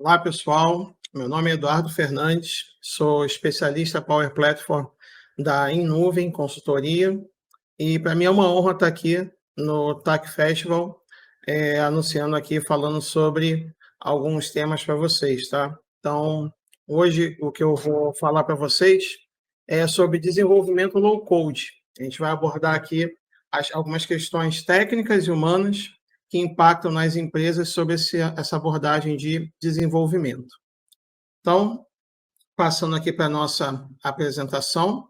Olá, pessoal. Meu nome é Eduardo Fernandes, sou especialista Power Platform da Inuvem Consultoria e para mim é uma honra estar aqui no TAC Festival, anunciando aqui, falando sobre alguns temas para vocês, tá? Então, hoje o que eu vou falar para vocês é sobre desenvolvimento low code. A gente vai abordar aqui algumas questões técnicas e humanas que impactam nas empresas sobre essa abordagem de desenvolvimento. Então, passando aqui para a nossa apresentação.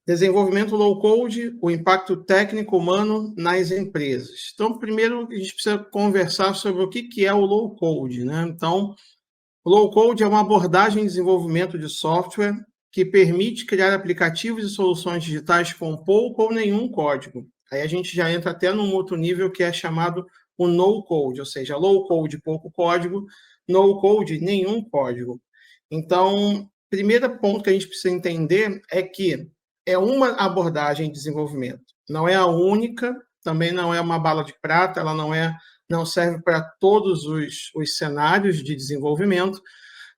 Desenvolvimento low code, o impacto técnico humano nas empresas. Então, primeiro a gente precisa conversar sobre o que é o low code, né? Então, o low code é uma abordagem de desenvolvimento de software que permite criar aplicativos e soluções digitais com pouco ou nenhum código. Aí a gente já entra até num outro nível que é chamado o no code, ou seja, low code, pouco código, no code, nenhum código. Então, primeiro ponto que a gente precisa entender é que é uma abordagem de desenvolvimento. Não é a única, também não é uma bala de prata, ela não serve para todos os cenários de desenvolvimento,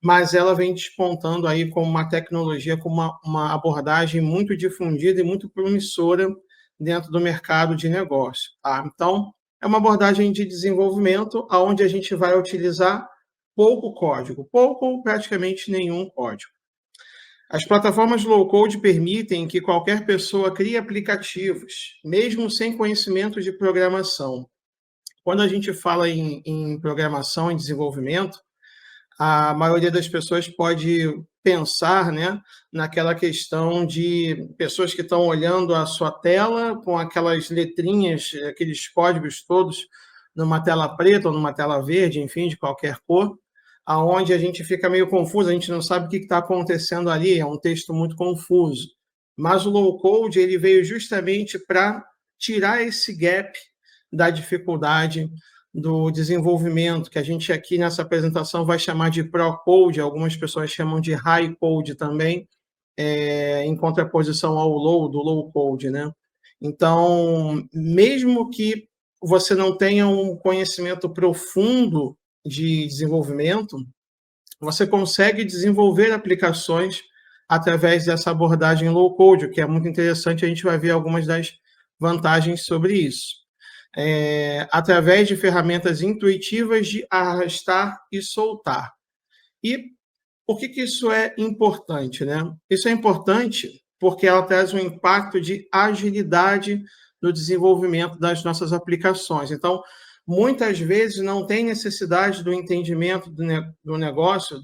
mas ela vem despontando aí como uma tecnologia, como uma abordagem muito difundida e muito promissora dentro do mercado de negócio. Tá? Então, é uma abordagem de desenvolvimento onde a gente vai utilizar pouco código, pouco ou praticamente nenhum código. As plataformas low-code permitem que qualquer pessoa crie aplicativos, mesmo sem conhecimento de programação. Quando a gente fala em programação e desenvolvimento, a maioria das pessoas pode pensar, né, naquela questão de pessoas que estão olhando a sua tela com aquelas letrinhas, aqueles códigos todos numa tela preta ou numa tela verde, enfim, de qualquer cor, aonde a gente fica meio confuso, a gente não sabe o que está acontecendo ali, é um texto muito confuso. Mas o low-code ele veio justamente para tirar esse gap da dificuldade do desenvolvimento, que a gente aqui nessa apresentação vai chamar de Pro-Code, algumas pessoas chamam de High-Code também, em contraposição ao do Low-Code, né? Então, mesmo que você não tenha um conhecimento profundo de desenvolvimento, você consegue desenvolver aplicações através dessa abordagem low-code, o que é muito interessante, a gente vai ver algumas das vantagens sobre isso. Através de ferramentas intuitivas de arrastar e soltar. E por que isso é importante, né? Isso é importante porque ela traz um impacto de agilidade no desenvolvimento das nossas aplicações. Então, muitas vezes não tem necessidade do entendimento do negócio,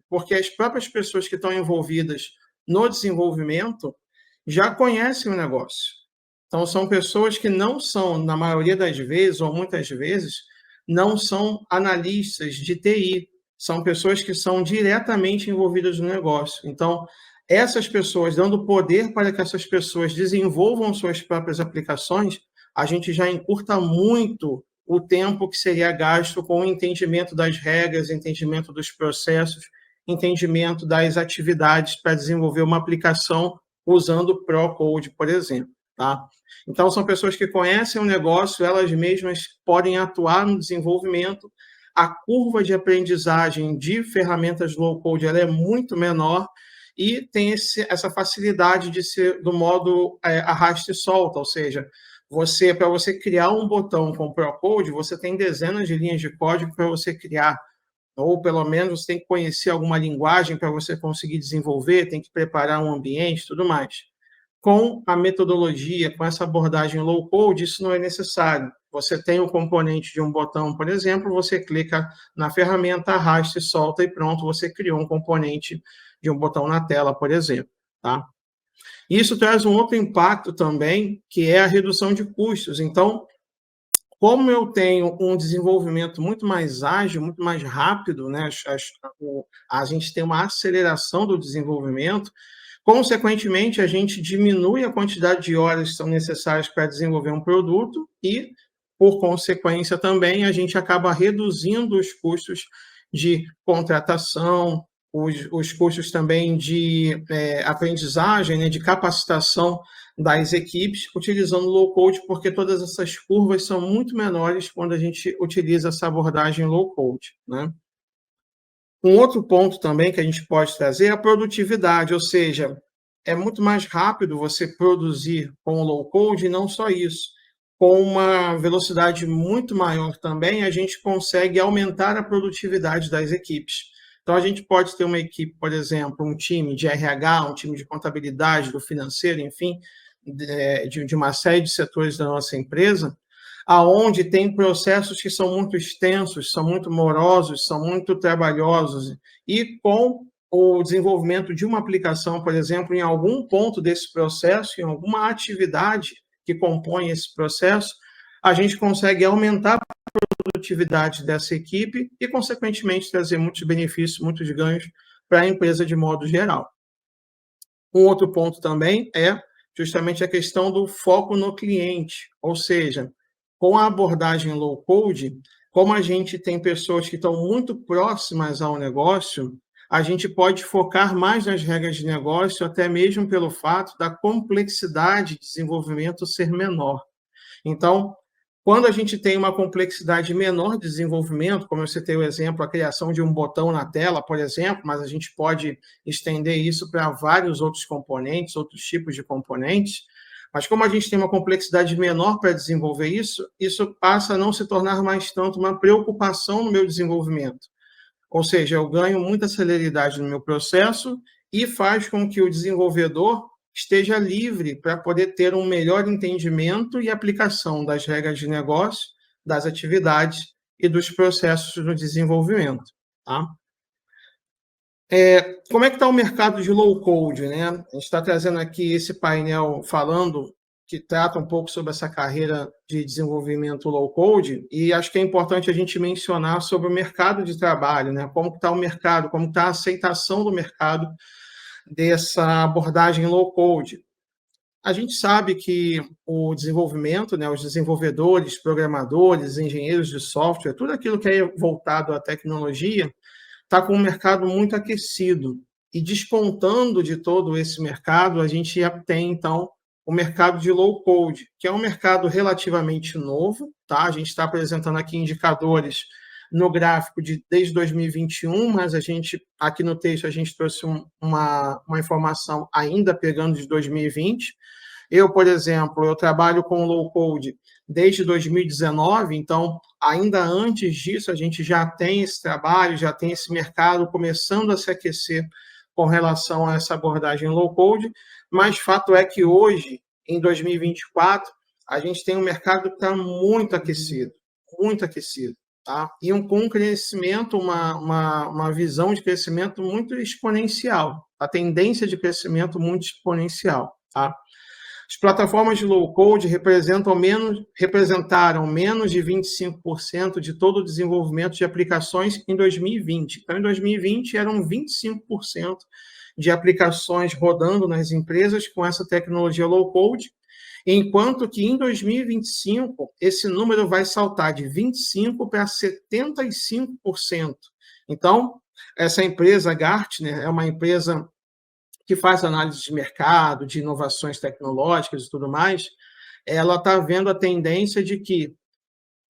porque as próprias pessoas que estão envolvidas no desenvolvimento já conhecem o negócio. Então, são pessoas que não são, na maioria das vezes, ou muitas vezes, não são analistas de TI, são pessoas que são diretamente envolvidas no negócio. Então, essas pessoas, dando poder para que essas pessoas desenvolvam suas próprias aplicações, a gente já encurta muito o tempo que seria gasto com o entendimento das regras, entendimento dos processos, entendimento das atividades para desenvolver uma aplicação usando o Pro-Code, por exemplo. Tá? Então, são pessoas que conhecem o negócio, elas mesmas podem atuar no desenvolvimento. A curva de aprendizagem de ferramentas low-code é muito menor e tem essa facilidade de ser do modo arrasta e solta, ou seja, para você criar um botão com Pro-Code, você tem dezenas de linhas de código para você criar, ou pelo menos você tem que conhecer alguma linguagem para você conseguir desenvolver, tem que preparar um ambiente, tudo mais. Com a metodologia, com essa abordagem low-code, isso não é necessário. Você tem o componente de um botão, por exemplo, você clica na ferramenta, arrasta e solta e pronto, você criou um componente de um botão na tela, por exemplo. Tá? Isso traz um outro impacto também, que é a redução de custos. Então, como eu tenho um desenvolvimento muito mais ágil, muito mais rápido, né? A gente tem uma aceleração do desenvolvimento, consequentemente, a gente diminui a quantidade de horas que são necessárias para desenvolver um produto e, por consequência, também a gente acaba reduzindo os custos de contratação, os custos também de aprendizagem, né, de capacitação das equipes, utilizando low-code, porque todas essas curvas são muito menores quando a gente utiliza essa abordagem low-code, né? Um outro ponto também que a gente pode trazer é a produtividade, ou seja, é muito mais rápido você produzir com o low code, e não só isso, com uma velocidade muito maior também, a gente consegue aumentar a produtividade das equipes. Então, a gente pode ter uma equipe, por exemplo, um time de RH, um time de contabilidade, do financeiro, enfim, de uma série de setores da nossa empresa, aonde tem processos que são muito extensos, são muito morosos, são muito trabalhosos, e com o desenvolvimento de uma aplicação, por exemplo, em algum ponto desse processo, em alguma atividade que compõe esse processo, a gente consegue aumentar a produtividade dessa equipe e, consequentemente, trazer muitos benefícios, muitos ganhos para a empresa de modo geral. Um outro ponto também é justamente a questão do foco no cliente, ou seja, com a abordagem low code, como a gente tem pessoas que estão muito próximas ao negócio, a gente pode focar mais nas regras de negócio, até mesmo pelo fato da complexidade de desenvolvimento ser menor. Então, quando a gente tem uma complexidade menor de desenvolvimento, como você tem o exemplo, a criação de um botão na tela, por exemplo, mas a gente pode estender isso para vários outros componentes, outros tipos de componentes, mas como a gente tem uma complexidade menor para desenvolver isso, isso passa a não se tornar mais tanto uma preocupação no meu desenvolvimento. Ou seja, eu ganho muita celeridade no meu processo e faz com que o desenvolvedor esteja livre para poder ter um melhor entendimento e aplicação das regras de negócio, das atividades e dos processos no desenvolvimento. Tá? Como é que está o mercado de low code? Né? A gente está trazendo aqui esse painel falando que trata um pouco sobre essa carreira de desenvolvimento low code, e acho que é importante a gente mencionar sobre o mercado de trabalho, né? Como está o mercado, como está a aceitação do mercado dessa abordagem low code. A gente sabe que o desenvolvimento, né, os desenvolvedores, programadores, engenheiros de software, tudo aquilo que é voltado à tecnologia, está com um mercado muito aquecido. E despontando de todo esse mercado, a gente já tem, então, o mercado de low code, que é um mercado relativamente novo, tá? A gente está apresentando aqui indicadores no gráfico desde 2021, mas a gente, aqui no texto, a gente trouxe uma informação ainda pegando de 2020. Eu, por exemplo, eu trabalho com low code desde 2019, então, ainda antes disso, a gente já tem esse trabalho, já tem esse mercado começando a se aquecer com relação a essa abordagem low code, mas fato é que hoje, em 2024, a gente tem um mercado que está muito aquecido, muito aquecido. Tá? E com um crescimento, uma visão de crescimento muito exponencial, a tendência de crescimento muito exponencial. Tá? As plataformas de low code representaram menos de 25% de todo o desenvolvimento de aplicações em 2020. Então, em 2020, eram 25% de aplicações rodando nas empresas com essa tecnologia low code, enquanto que em 2025 esse número vai saltar de 25% para 75%. Então, essa empresa Gartner é uma empresa que faz análise de mercado, de inovações tecnológicas e tudo mais, ela está vendo a tendência de que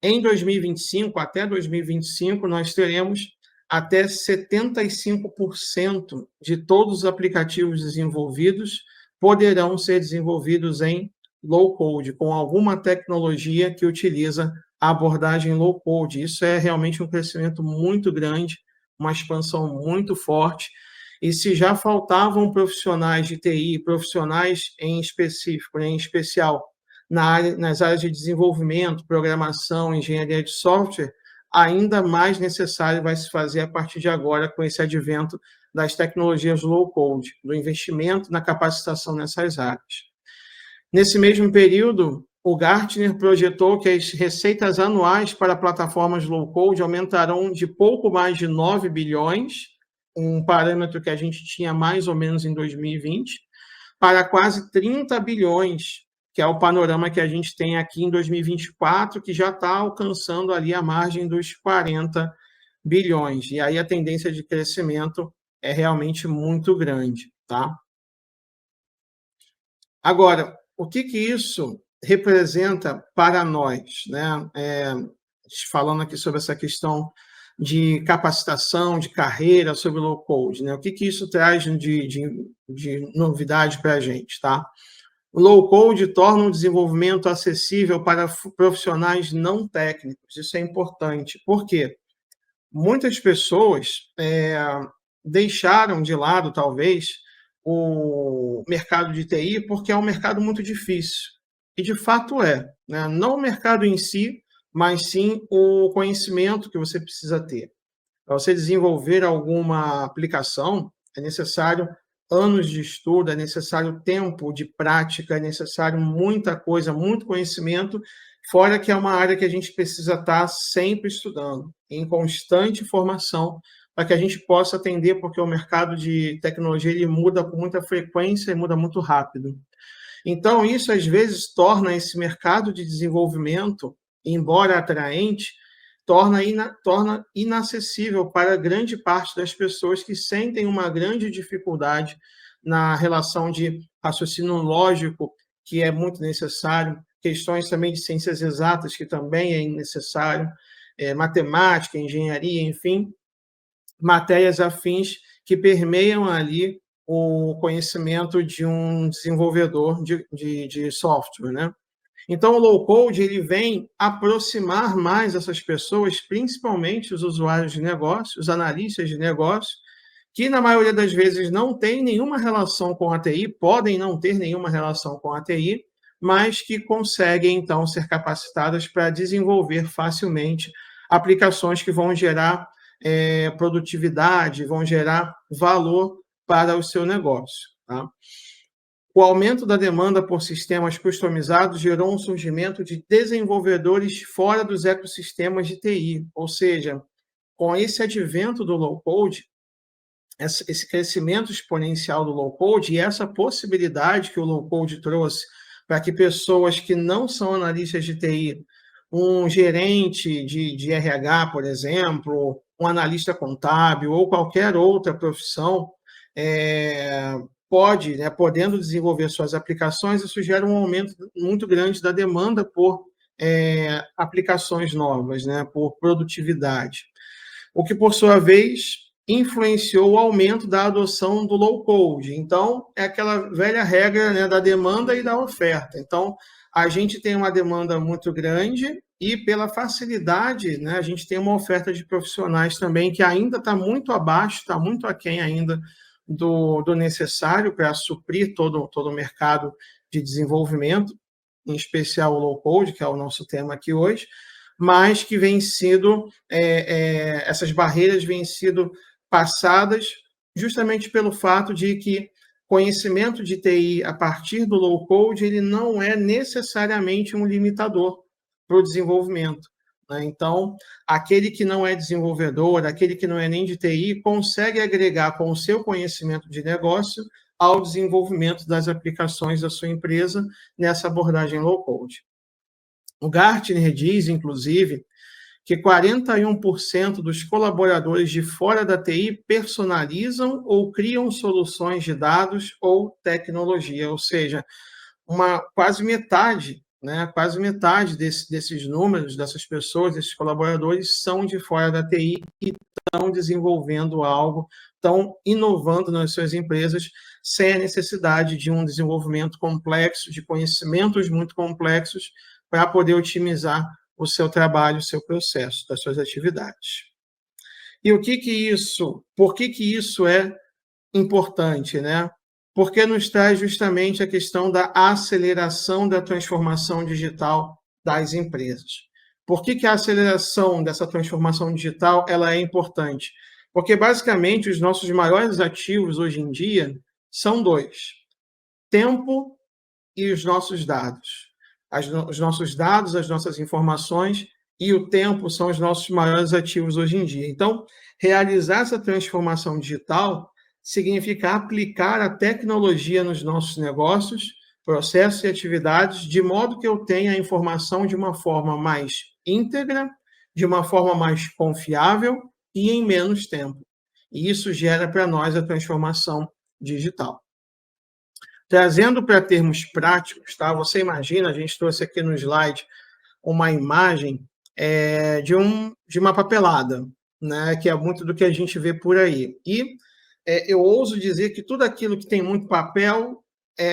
em 2025, até 2025, nós teremos até 75% de todos os aplicativos desenvolvidos poderão ser desenvolvidos em low code, com alguma tecnologia que utiliza a abordagem low code. Isso é realmente um crescimento muito grande, uma expansão muito forte. E se já faltavam profissionais de TI, profissionais em específico, em especial nas áreas de desenvolvimento, programação, engenharia de software, ainda mais necessário vai se fazer a partir de agora com esse advento das tecnologias low code, do investimento na capacitação nessas áreas. Nesse mesmo período, o Gartner projetou que as receitas anuais para plataformas low code aumentarão de pouco mais de 9 bilhões, um parâmetro que a gente tinha mais ou menos em 2020, para quase 30 bilhões, que é o panorama que a gente tem aqui em 2024, que já está alcançando ali a margem dos 40 bilhões. E aí a tendência de crescimento é realmente muito grande, tá? Agora, o que isso representa para nós, né? Falando aqui sobre essa questão de capacitação, de carreira sobre o low-code, né? O que isso traz de novidade para a gente, tá? O low-code torna o desenvolvimento acessível para profissionais não técnicos. Isso é importante. Por quê? Muitas pessoas deixaram de lado, talvez, o mercado de TI porque é um mercado muito difícil. E, de fato, é. Né? Não o mercado em si, mas sim o conhecimento que você precisa ter. Para você desenvolver alguma aplicação, é necessário anos de estudo, é necessário tempo de prática, é necessário muita coisa, muito conhecimento, fora que é uma área que a gente precisa estar sempre estudando, em constante formação, para que a gente possa atender, porque o mercado de tecnologia ele muda com muita frequência e muda muito rápido. Então, isso às vezes torna esse mercado de desenvolvimento, embora atraente, torna inacessível para grande parte das pessoas que sentem uma grande dificuldade na relação de raciocínio lógico, que é muito necessário, questões também de ciências exatas, que também é necessário, matemática, engenharia, enfim, matérias afins que permeiam ali o conhecimento de um desenvolvedor de software, né? Então, o low-code ele vem aproximar mais essas pessoas, principalmente os usuários de negócio, os analistas de negócio, que na maioria das vezes não têm nenhuma relação com a TI, podem não ter nenhuma relação com a TI, mas que conseguem, então, ser capacitadas para desenvolver facilmente aplicações que vão gerar produtividade, vão gerar valor para o seu negócio. Tá? O aumento da demanda por sistemas customizados gerou um surgimento de desenvolvedores fora dos ecossistemas de TI, ou seja, com esse advento do low-code, esse crescimento exponencial do low-code e essa possibilidade que o low-code trouxe para que pessoas que não são analistas de TI, um gerente de RH, por exemplo, um analista contábil ou qualquer outra profissão, podendo desenvolver suas aplicações, isso gera um aumento muito grande da demanda por aplicações novas, né, por produtividade. O que, por sua vez, influenciou o aumento da adoção do low-code. Então, é aquela velha regra, né, da demanda e da oferta. Então, a gente tem uma demanda muito grande e, pela facilidade, né, a gente tem uma oferta de profissionais também que ainda está muito abaixo, está muito aquém ainda do necessário para suprir todo o mercado de desenvolvimento, em especial o low-code, que é o nosso tema aqui hoje, mas que vem sido, essas barreiras vêm sido passadas justamente pelo fato de que conhecimento de TI a partir do low-code ele não é necessariamente um limitador para o desenvolvimento. Né? Então, aquele que não é desenvolvedor, aquele que não é nem de TI, consegue agregar com o seu conhecimento de negócio ao desenvolvimento das aplicações da sua empresa nessa abordagem low-code. O Gartner diz, inclusive, que 41% dos colaboradores de fora da TI personalizam ou criam soluções de dados ou tecnologia, ou seja, quase metade, né, quase metade desses números, dessas pessoas, desses colaboradores, são de fora da TI e estão desenvolvendo algo, estão inovando nas suas empresas sem a necessidade de um desenvolvimento complexo, de conhecimentos muito complexos, para poder otimizar o seu trabalho, o seu processo, das suas atividades. E por que isso é importante, né? Porque nos traz justamente a questão da aceleração da transformação digital das empresas. Por que a aceleração dessa transformação digital ela é importante? Porque, basicamente, os nossos maiores ativos hoje em dia são dois: tempo e os nossos dados. Os nossos dados, as nossas informações e o tempo são os nossos maiores ativos hoje em dia. Então, realizar essa transformação digital significa aplicar a tecnologia nos nossos negócios, processos e atividades, de modo que eu tenha a informação de uma forma mais íntegra, de uma forma mais confiável e em menos tempo. E isso gera para nós a transformação digital. Trazendo para termos práticos, tá? Você imagina, a gente trouxe aqui no slide uma imagem de uma papelada. né, que é muito do que a gente vê por aí. E eu ouso dizer que tudo aquilo que tem muito papel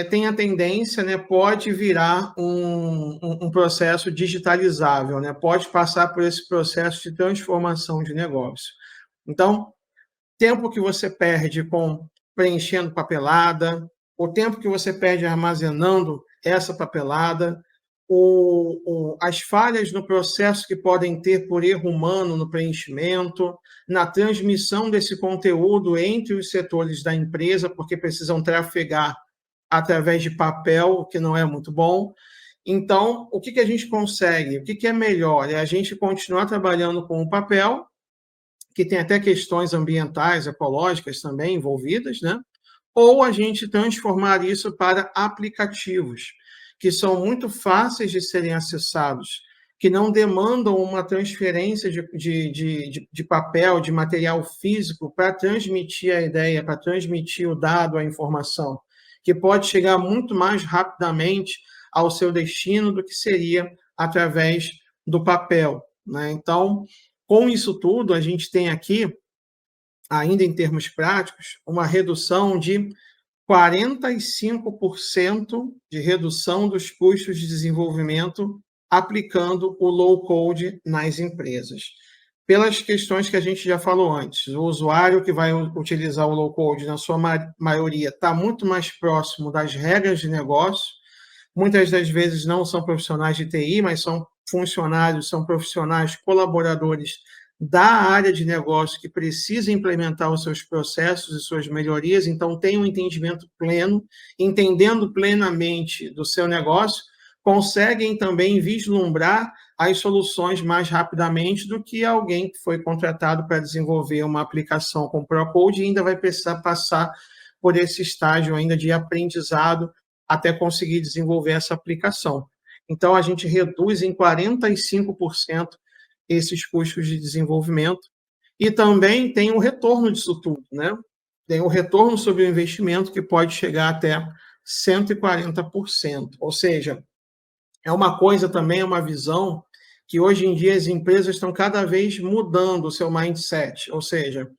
tem a tendência, né, pode virar um processo digitalizável, né, pode passar por esse processo de transformação de negócio. Então, tempo que você perde com preenchendo papelada, o tempo que você perde armazenando essa papelada, as falhas no processo que podem ter por erro humano no preenchimento, na transmissão desse conteúdo entre os setores da empresa, porque precisam trafegar através de papel, o que não é muito bom. Então, o que a gente consegue? O que é melhor? É a gente continuar trabalhando com o papel, que tem até questões ambientais, ecológicas também envolvidas, né? Ou a gente transformar isso para aplicativos, que são muito fáceis de serem acessados, que não demandam uma transferência de papel, de material físico para transmitir a ideia, para transmitir o dado, a informação, que pode chegar muito mais rapidamente ao seu destino do que seria através do papel, né? Então, com isso tudo, a gente tem aqui, ainda em termos práticos, uma redução de 45% de redução dos custos de desenvolvimento aplicando o low-code nas empresas. Pelas questões que a gente já falou antes, o usuário que vai utilizar o low-code, na sua maioria, está muito mais próximo das regras de negócio. Muitas das vezes não são profissionais de TI, mas são funcionários, são profissionais, colaboradores da área de negócio que precisa implementar os seus processos e suas melhorias, então tem um entendimento pleno, entendendo plenamente do seu negócio, conseguem também vislumbrar as soluções mais rapidamente do que alguém que foi contratado para desenvolver uma aplicação com ProCode e ainda vai precisar passar por esse estágio ainda de aprendizado até conseguir desenvolver essa aplicação. Então, a gente reduz em 45% esses custos de desenvolvimento e também tem o retorno disso tudo, né? Tem o retorno sobre o investimento que pode chegar até 140%. Ou seja, é uma coisa também, é uma visão que hoje em dia as empresas estão cada vez mudando o seu mindset, ou seja,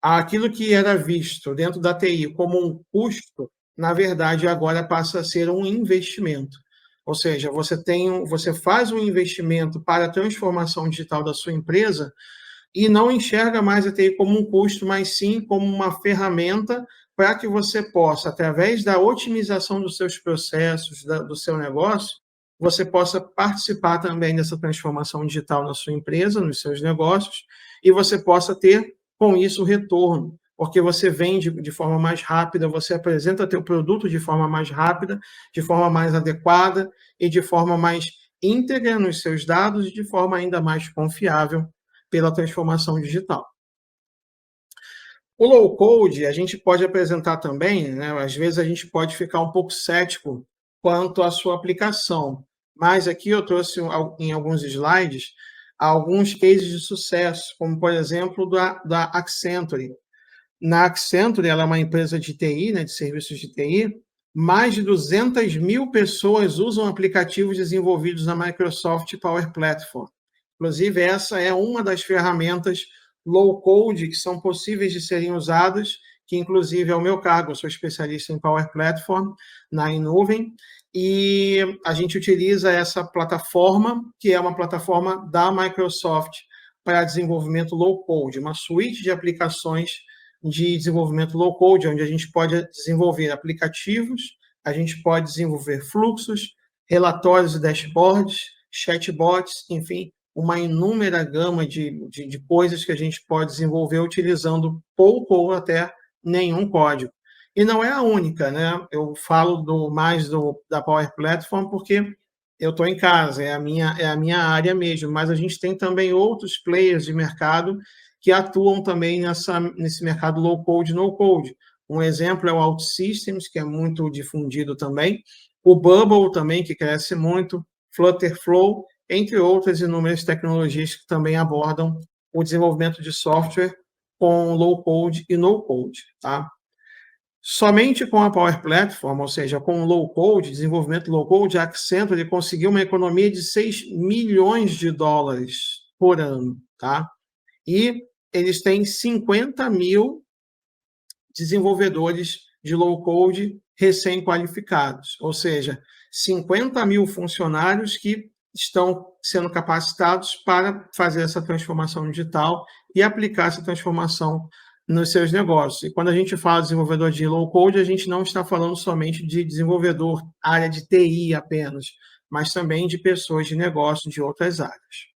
aquilo que era visto dentro da TI como um custo, na verdade, agora passa a ser um investimento. Ou seja, você faz um investimento para a transformação digital da sua empresa e não enxerga mais a TI como um custo, mas sim como uma ferramenta para que você possa, através da otimização dos seus processos, do seu negócio, você possa participar também dessa transformação digital na sua empresa, nos seus negócios, e você possa ter, com isso, retorno, porque você vende de forma mais rápida, você apresenta teu produto de forma mais rápida, de forma mais adequada e de forma mais íntegra nos seus dados e de forma ainda mais confiável pela transformação digital. O low code a gente pode apresentar também, né, às vezes a gente pode ficar um pouco cético quanto à sua aplicação, mas aqui eu trouxe em alguns slides alguns cases de sucesso, como por exemplo da Accenture. Na Accenture, ela é uma empresa de TI, né, de serviços de TI, mais de 200 mil pessoas usam aplicativos desenvolvidos na Microsoft Power Platform. Inclusive, essa é uma das ferramentas low-code que são possíveis de serem usadas, que inclusive é o meu cargo, eu sou especialista em Power Platform, na nuvem, e a gente utiliza essa plataforma, que é uma plataforma da Microsoft para desenvolvimento low-code, uma suíte de aplicações de desenvolvimento low-code, onde a gente pode desenvolver aplicativos, a gente pode desenvolver fluxos, relatórios e dashboards, chatbots, enfim, uma inúmera gama de coisas que a gente pode desenvolver utilizando pouco ou até nenhum código. E não é a única, né? Eu falo mais da Power Platform porque eu estou em casa, é a minha área mesmo, mas a gente tem também outros players de mercado que atuam também nesse mercado low-code e no-code. Um exemplo é o OutSystems, que é muito difundido também, o Bubble também, que cresce muito, Flutterflow, entre outras inúmeras tecnologias que também abordam o desenvolvimento de software com low-code e no-code, tá? Somente com a Power Platform, ou seja, com o low-code, desenvolvimento low-code, a Accenture conseguiu uma economia de 6 milhões de dólares por ano, tá? E eles têm 50.000 desenvolvedores de low-code recém-qualificados, ou seja, 50.000 funcionários que estão sendo capacitados para fazer essa transformação digital e aplicar essa transformação nos seus negócios. E quando a gente fala de desenvolvedor de low-code, a gente não está falando somente de desenvolvedor, área de TI apenas, mas também de pessoas de negócio de outras áreas.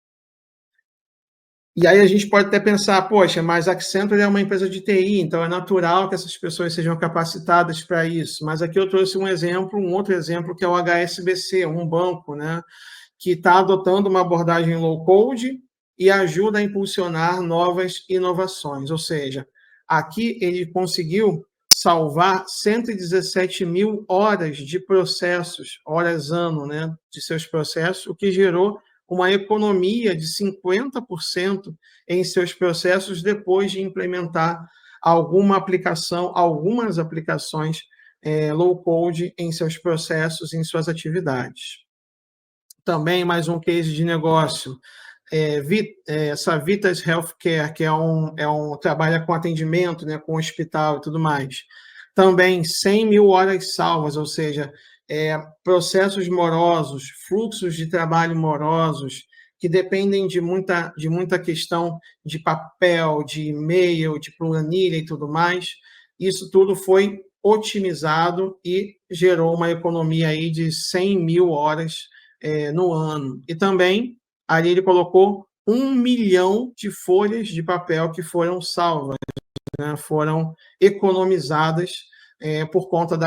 E aí a gente pode até pensar, poxa, mas a Accenture é uma empresa de TI, então é natural que essas pessoas sejam capacitadas para isso. Mas aqui eu trouxe um outro exemplo, que é o HSBC, um banco, né, que está adotando uma abordagem low-code e ajuda a impulsionar novas inovações. Ou seja, aqui ele conseguiu salvar 117.000 horas de processos, horas ano, né, de seus processos, o que gerou uma economia de 50% em seus processos depois de implementar algumas aplicações low-code em seus processos, em suas atividades. Também mais um case de negócio, essa Vitas Healthcare, que trabalha com atendimento, né, com hospital e tudo mais. Também 100.000 horas salvas, ou seja, processos morosos, fluxos de trabalho morosos, que dependem de muita questão de papel, de e-mail, de planilha e tudo mais. Isso tudo foi otimizado e gerou uma economia aí de 100.000 horas no ano. E também, ali ele colocou 1 milhão de folhas de papel que foram salvas, né, foram economizadas por conta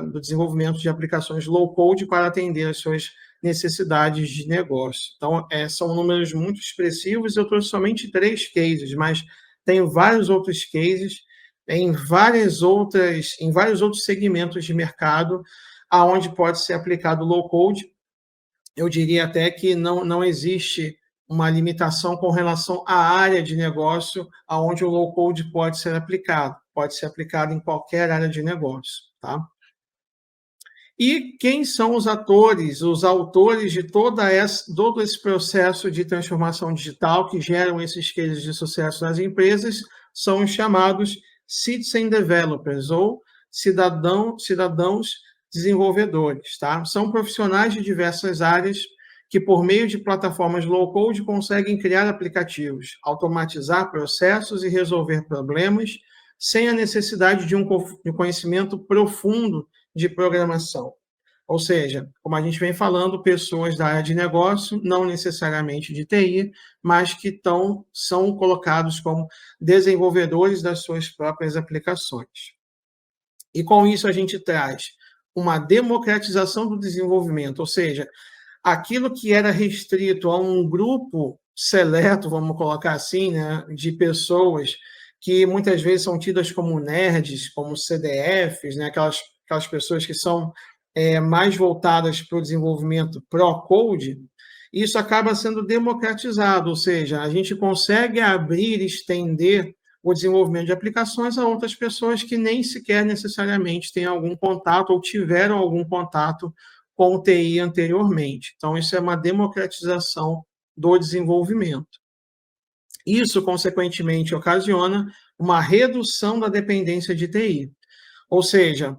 do desenvolvimento de aplicações low-code para atender as suas necessidades de negócio. Então, são números muito expressivos. Eu trouxe somente 3 cases, mas tem vários outros cases em vários outros segmentos de mercado aonde pode ser aplicado low-code. Eu diria até que não existe uma limitação com relação à área de negócio aonde o low-code pode ser aplicado em qualquer área de negócio, tá? E quem são os autores de todo esse processo de transformação digital que geram esses cases de sucesso nas empresas? São os chamados citizen developers, ou cidadãos desenvolvedores, tá? São profissionais de diversas áreas que, por meio de plataformas low-code, conseguem criar aplicativos, automatizar processos e resolver problemas sem a necessidade de um conhecimento profundo de programação. Ou seja, como a gente vem falando, pessoas da área de negócio, não necessariamente de TI, mas que são colocados como desenvolvedores das suas próprias aplicações. E com isso a gente traz uma democratização do desenvolvimento, ou seja, aquilo que era restrito a um grupo seleto, vamos colocar assim, né, de pessoas que muitas vezes são tidas como nerds, como CDFs, né, aquelas pessoas que são mais voltadas para o desenvolvimento pro-code, isso acaba sendo democratizado, ou seja, a gente consegue abrir, estender o desenvolvimento de aplicações a outras pessoas que nem sequer necessariamente têm algum contato ou tiveram algum contato com o TI anteriormente. Então, isso é uma democratização do desenvolvimento. Isso, consequentemente, ocasiona uma redução da dependência de TI. Ou seja,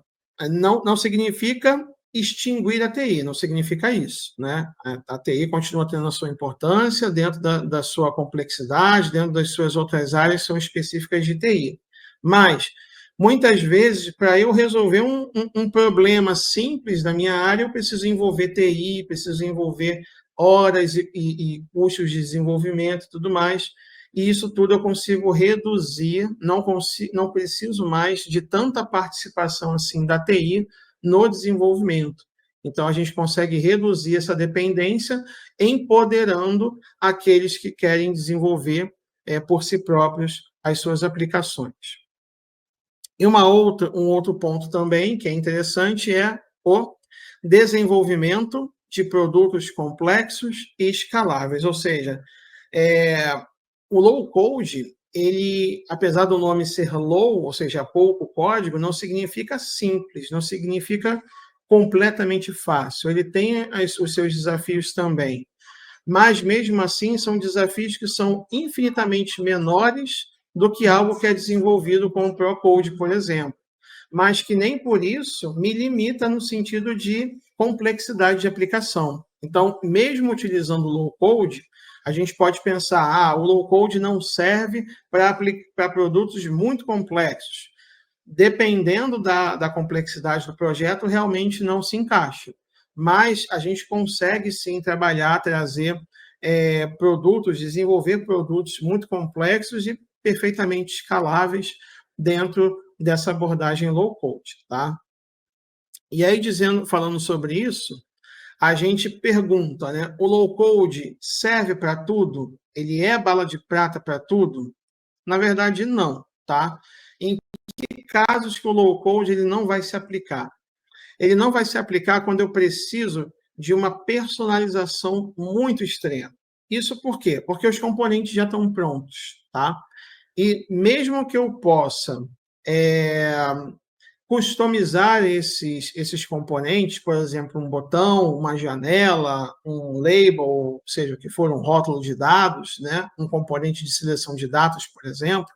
não significa extinguir a TI, não significa isso, né? A TI continua tendo a sua importância dentro da sua complexidade, dentro das suas outras áreas que são específicas de TI. Mas, muitas vezes, para eu resolver um problema simples da minha área, eu preciso envolver TI, preciso envolver horas e custos de desenvolvimento e tudo mais. E isso tudo eu consigo reduzir, não preciso mais de tanta participação assim da TI no desenvolvimento. Então, a gente consegue reduzir essa dependência, empoderando aqueles que querem desenvolver por si próprios as suas aplicações. E um outro ponto também que é interessante é o desenvolvimento de produtos complexos e escaláveis, ou seja, o low-code, ele, apesar do nome ser low, ou seja, pouco código, não significa simples, não significa completamente fácil. Ele tem os seus desafios também. Mas, mesmo assim, são desafios que são infinitamente menores do que algo que é desenvolvido com o Procode, por exemplo. Mas que nem por isso me limita no sentido de complexidade de aplicação. Então, mesmo utilizando o low-code, a gente pode pensar, o low-code não serve para produtos muito complexos. Dependendo da complexidade do projeto, realmente não se encaixa. Mas a gente consegue, sim, trabalhar, trazer produtos, desenvolver produtos muito complexos e perfeitamente escaláveis dentro dessa abordagem low-code, tá? E aí, falando sobre isso, a gente pergunta, né? O low-code serve para tudo? Ele é bala de prata para tudo? Na verdade, não, tá? Em que casos que o low-code ele não vai se aplicar? Ele não vai se aplicar quando eu preciso de uma personalização muito extrema. Isso por quê? Porque os componentes já estão prontos, tá? E mesmo que eu possa é, customizar esses componentes, por exemplo, um botão, uma janela, um label, ou seja, que for um rótulo de dados, né? Um componente de seleção de dados, por exemplo,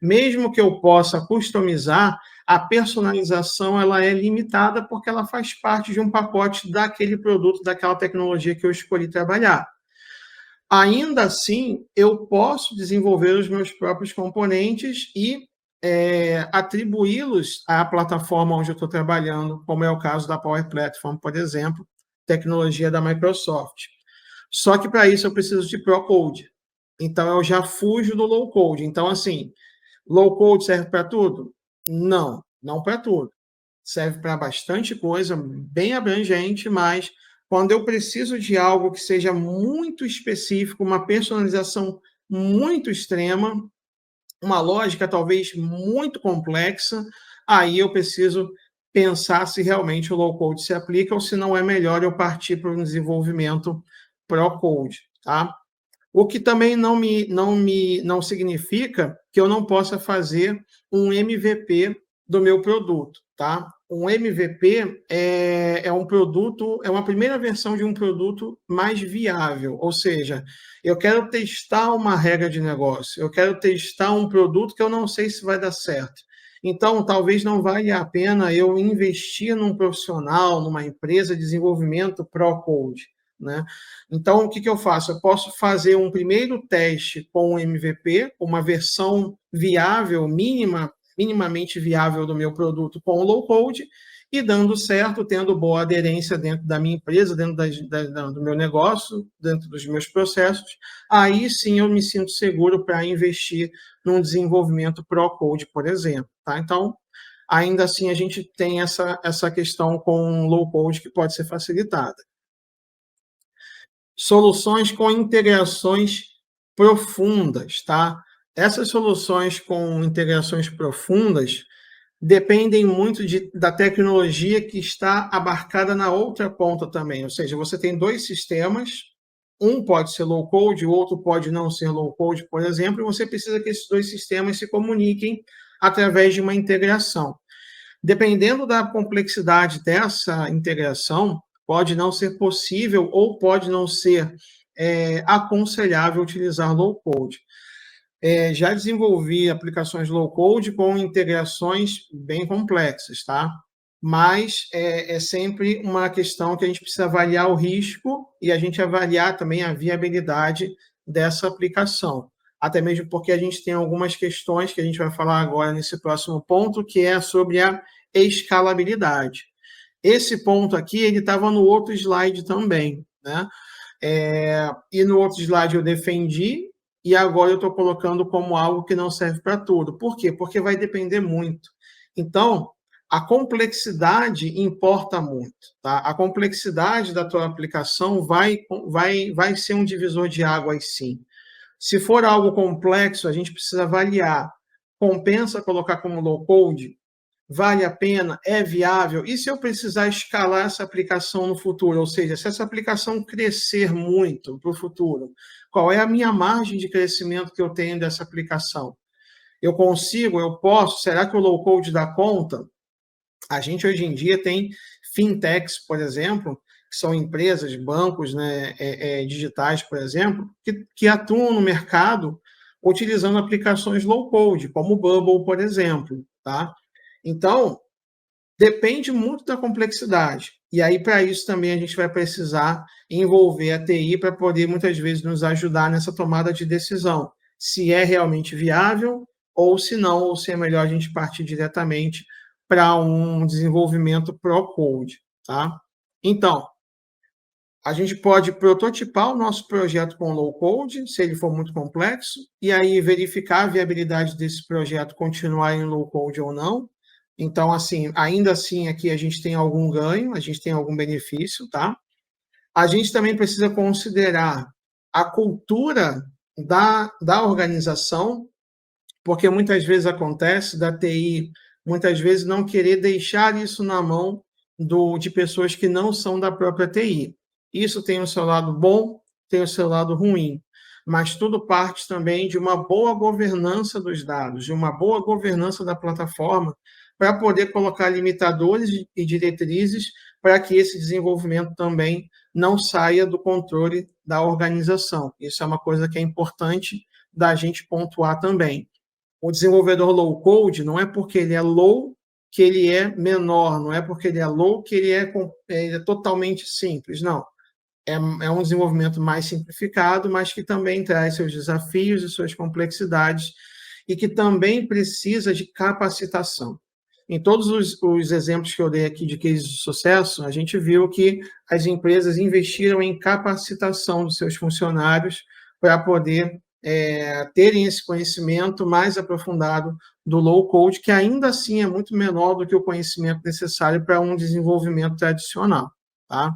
mesmo que eu possa customizar, a personalização ela é limitada porque ela faz parte de um pacote daquele produto, daquela tecnologia que eu escolhi trabalhar. Ainda assim, eu posso desenvolver os meus próprios componentes e atribuí-los à plataforma onde eu estou trabalhando, como é o caso da Power Platform, por exemplo, tecnologia da Microsoft. Só que para isso eu preciso de Pro-Code. Então eu já fujo do low-code. Então, assim, low-code serve para tudo? Não, não para tudo. Serve para bastante coisa, bem abrangente, mas quando eu preciso de algo que seja muito específico, uma personalização muito extrema, uma lógica talvez muito complexa, aí eu preciso pensar se realmente o low-code se aplica ou se não é melhor eu partir para um desenvolvimento pro-code, tá? O que também não significa que eu não possa fazer um MVP do meu produto, tá? Um MVP é um produto, é uma primeira versão de um produto mais viável, ou seja, eu quero testar uma regra de negócio, eu quero testar um produto que eu não sei se vai dar certo. Então, talvez não valha a pena eu investir num profissional, numa empresa de desenvolvimento pro-code, né? Então, o que eu faço? Eu posso fazer um primeiro teste com o MVP, uma versão viável, minimamente viável do meu produto com o low-code, e dando certo, tendo boa aderência dentro da minha empresa, dentro do meu negócio, dentro dos meus processos, aí sim eu me sinto seguro para investir num desenvolvimento pro-code, por exemplo. Tá? Então, ainda assim, a gente tem essa questão com low-code que pode ser facilitada. Soluções com integrações profundas, tá? Essas soluções com integrações profundas dependem muito da tecnologia que está abarcada na outra ponta também. Ou seja, você tem dois sistemas, um pode ser low-code, o outro pode não ser low-code, por exemplo, e você precisa que esses dois sistemas se comuniquem através de uma integração. Dependendo da complexidade dessa integração, pode não ser possível ou pode não ser aconselhável utilizar low-code. Já desenvolvi aplicações low-code com integrações bem complexas, tá? Mas é sempre uma questão que a gente precisa avaliar o risco e a gente avaliar também a viabilidade dessa aplicação. Até mesmo porque a gente tem algumas questões que a gente vai falar agora nesse próximo ponto, que é sobre a escalabilidade. Esse ponto aqui, ele estava no outro slide também, né? E no outro slide eu defendi, e agora eu estou colocando como algo que não serve para tudo. Por quê? Porque vai depender muito. Então, a complexidade importa muito. Tá? A complexidade da tua aplicação vai ser um divisor de águas, sim. Se for algo complexo, a gente precisa avaliar. Compensa colocar como low-code? Vale a pena? É viável? E se eu precisar escalar essa aplicação no futuro? Ou seja, se essa aplicação crescer muito para o futuro, qual é a minha margem de crescimento que eu tenho dessa aplicação? Eu consigo? Eu posso? Será que o low-code dá conta? A gente, hoje em dia, tem fintechs, por exemplo, que são empresas, bancos, né, digitais, por exemplo, que atuam no mercado utilizando aplicações low-code, como o Bubble, por exemplo, tá? Então, depende muito da complexidade. E aí, para isso, também a gente vai precisar envolver a TI para poder, muitas vezes, nos ajudar nessa tomada de decisão. Se é realmente viável, ou se não, ou se é melhor a gente partir diretamente para um desenvolvimento pro-code, tá? Então, a gente pode prototipar o nosso projeto com low-code, se ele for muito complexo, e aí verificar a viabilidade desse projeto continuar em low-code ou não. Então, assim, ainda assim, aqui a gente tem algum ganho, a gente tem algum benefício, tá? A gente também precisa considerar a cultura da organização, porque muitas vezes acontece da TI, muitas vezes não querer deixar isso na mão de pessoas que não são da própria TI. Isso tem o seu lado bom, tem o seu lado ruim, mas tudo parte também de uma boa governança dos dados, de uma boa governança da plataforma, para poder colocar limitadores e diretrizes para que esse desenvolvimento também não saia do controle da organização. Isso é uma coisa que é importante da gente pontuar também. O desenvolvedor low code não é porque ele é low que ele é menor, não é porque ele é low que ele é totalmente simples, não. É um desenvolvimento mais simplificado, mas que também traz seus desafios e suas complexidades e que também precisa de capacitação. Em todos os exemplos que eu dei aqui de cases de sucesso, a gente viu que as empresas investiram em capacitação dos seus funcionários para poder terem esse conhecimento mais aprofundado do low-code, que ainda assim é muito menor do que o conhecimento necessário para um desenvolvimento tradicional, tá?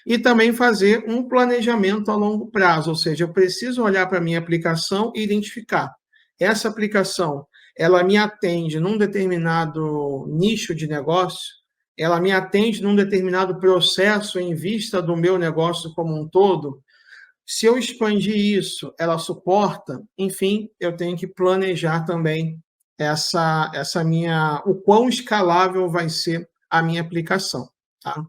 E também fazer um planejamento a longo prazo, ou seja, eu preciso olhar para a minha aplicação e identificar. Essa aplicação, ela me atende num determinado nicho de negócio, ela me atende num determinado processo em vista do meu negócio como um todo. Se eu expandir isso, ela suporta, enfim, eu tenho que planejar também o quão escalável vai ser a minha aplicação, tá?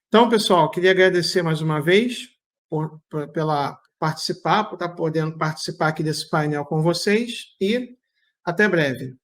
Então, pessoal, queria agradecer mais uma vez pela participar, por estar podendo participar aqui desse painel com vocês e até breve.